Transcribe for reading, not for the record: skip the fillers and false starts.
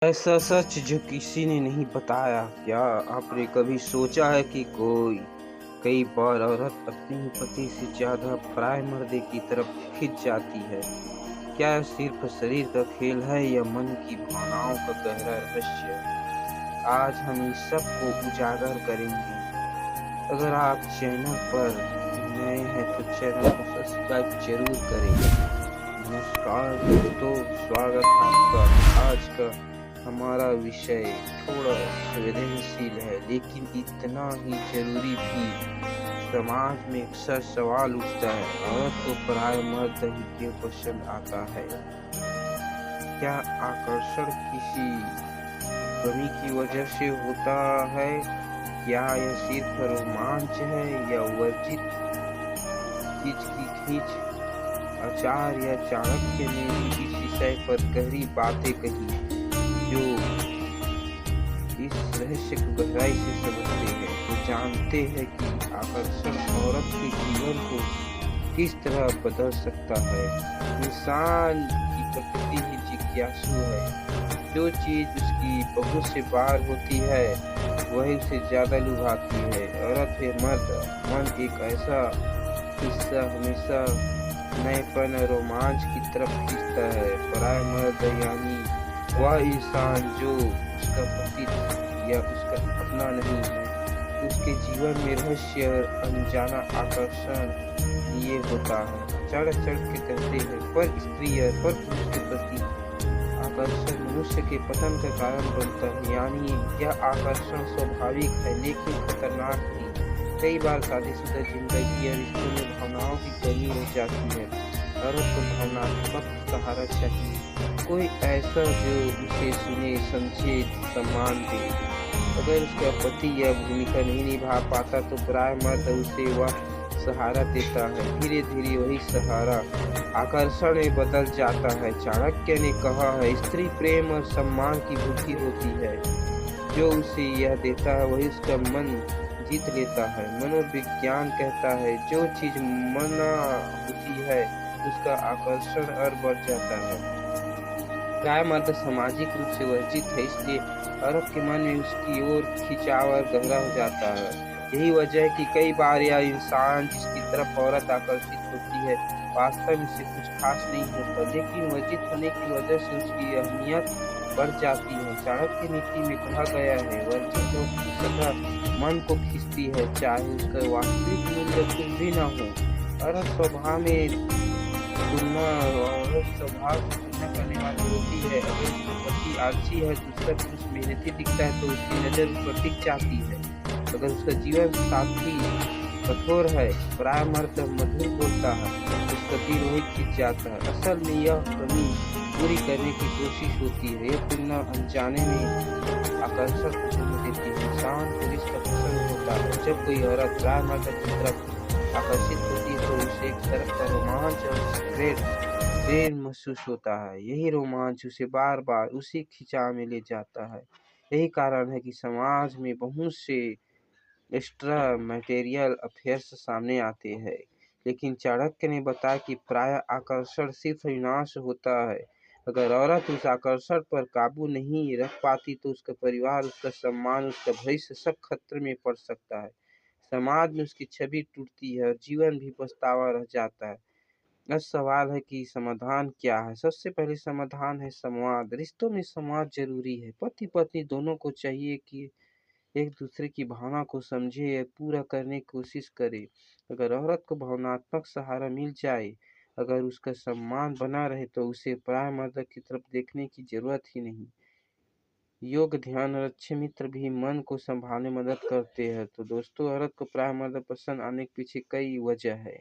ऐसा सच जो किसी ने नहीं बताया। क्या आपने कभी सोचा है कि कई बार औरत अपने ही पति से ज्यादा पराये मर्द की तरफ खिंच जाती है? क्या यह सिर्फ शरीर का खेल है या मन की भावनाओं का गहरा रहस्य? आज हम इस सब को उजागर करेंगे। अगर आप चैनल पर नए हैं तो चैनल को सब्सक्राइब जरूर करें। नमस्कार दोस्तों, स्वागत है आपका। आज का हमारा विषय थोड़ा संवेदनशील है, लेकिन इतना ही जरूरी भी। समाज में अक्सर सवाल उठता है, औरत को पराया मर्द ही क्यों पसंद आता है? क्या आकर्षण किसी कमी की वजह से होता है? क्या यह सिर्फ रोमांच है या वर्जित चीज की खींच? आचार्य या चाणक्य ने भी इस विषय पर गहरी बातें कही। जो इस रहस्य को गहराई से समझते हैं तो जानते हैं कि आकर्षण औरत के जीवन को किस तरह बदल सकता है। इंसान की प्रकृति ही जिज्ञासु है। जो चीज उसकी बहुत से बार होती है वही उसे ज्यादा लुभाती है। औरत है मर्द, मन एक ऐसा हिस्सा हमेशा नएपन और रोमांच की तरफ खींचता है। पराया मर्द यानी वह इंसान जो उसका पति या उसका अपना नहीं है, उसके जीवन में रहस्य और अनजाना आकर्षण ये होता है। चढ़ चढ़ के कहते हैं पर स्त्री और पर पुरुष के प्रति आकर्षण मनुष्य के पतन का कारण बनता है। यानी यह आकर्षण स्वाभाविक है लेकिन खतरनाक भी। कई बार शादीशुदा जिंदगी या रिश्तों में भावनाओं की कमी हो जाती है। औरत को भावनात्मक सहारा चाहिए, कोई ऐसा जो उसे सुने, समझे, सम्मान दे। अगर उसका पति यह भूमिका नहीं निभा पाता तो पराया मर्द उसे वह सहारा देता है। धीरे धीरे वही सहारा आकर्षण में बदल जाता है। चाणक्य ने कहा है, स्त्री प्रेम और सम्मान की भूखी होती है। जो उसे यह देता है वही उसका मन जीत लेता है। मनोविज्ञान कहता है जो चीज मना होती है उसका आकर्षण और बढ़ जाता है। पराया मर्द सामाजिक रूप से वर्जित है, इसलिए औरत के मन में उसकी ओर खिंचाव और गहरा हो जाता है। यही वजह है कि कई बार यह इंसान जिसकी तरफ औरत आकर्षित होती है वास्तव में से कुछ खास नहीं होता, लेकिन वर्जित होने की वजह से उसकी अहमियत बढ़ जाती है। चाणक्य नीति में कहा गया है, वर्जित वस्तु सदा मन को खींचती है, चाहे उसका वास्तविक मूल्य कुछ भी न हो। औरत स्वभाव में तुलना औरत स्वभाव से तुलना करने वाली होती है। अगर उसका पति आलसी है, दूसरा पुरुष मेहनती दिखता है तो उसकी नजर उस पर टिक जाती है। अगर उसका जीवन साथी कठोर है, पराया मर्द मधुर बोलता है, उसका दिल वही खिंच जाता है। असल में यह कमी पूरी करने की कोशिश होती है। यह तुलना अनजाने में आकर्षण को जन्म देती है। इंसान को रिश्ता पसंद होता है। जब कोई औरत पराया मर्द की तरफ आकर्षित होती है तो उसे एक तरफ का रोमांच और प्रेम महसूस होता है। यही रोमांच उसे बार बार उसी खिंचाव में ले जाता है। यही कारण है कि समाज में बहुत से एक्स्ट्रा मटेरियल अफेयर्स सामने आते हैं। लेकिन चाणक्य ने बताया कि प्राय आकर्षण सिर्फ विनाश होता है। अगर औरत उस आकर्षण पर काबू नहीं रख पाती तो उसका परिवार, उसका सम्मान, उसका भविष्य सब खतरे में पड़ सकता है। समाज में उसकी छवि टूटती है और जीवन भी पछतावा रह जाता है। अब सवाल है कि समाधान क्या है? सबसे पहले समाधान है संवाद। रिश्तों में संवाद जरूरी है। पति पत्नी दोनों को चाहिए कि एक दूसरे की भावना को समझे या पूरा करने की कोशिश करे। अगर औरत को भावनात्मक सहारा मिल जाए, अगर उसका सम्मान बना रहे तो उसे पराया मर्द की तरफ देखने की जरूरत ही नहीं। योग, ध्यान और अच्छे मित्र भी मन को संभालने में मदद करते हैं। तो दोस्तों, औरत को पराया मर्द पसंद आने के पीछे कई वजह है।